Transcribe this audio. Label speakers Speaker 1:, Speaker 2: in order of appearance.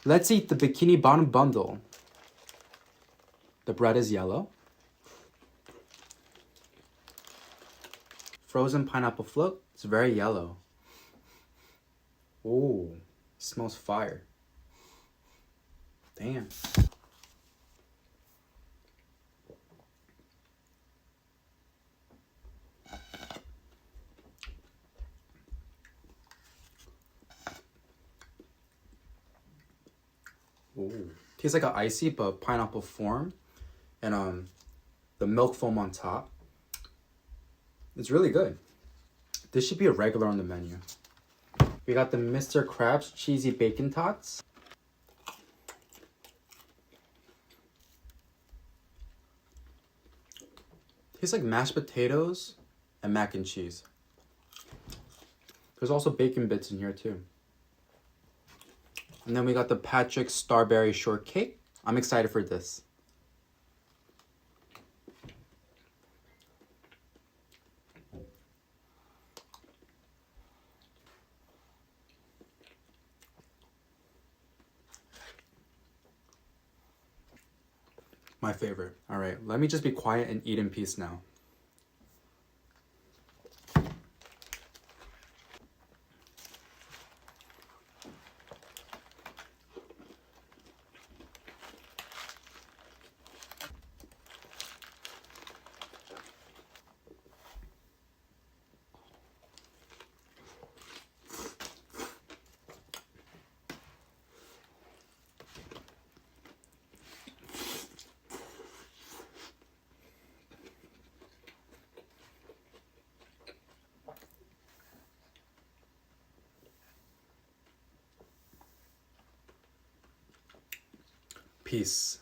Speaker 1: Let's eat the Bikini Bottom bundle. The bread is yellow. Frozen pineapple float. It's very yellow. Ooh, smells fire. Damn. Ooh. Tastes like an icy but pineapple form, and the milk foam on top. It's really good. This should be a regular on the menu. We got the Mr. Krabs cheesy bacon tots. Tastes like mashed potatoes and mac and cheese. There's also bacon bits in here too. And then we got the Patrick Starberry Shortcake. I'm excited for this. My favorite. All right, let me just be quiet and eat in peace now. Peace.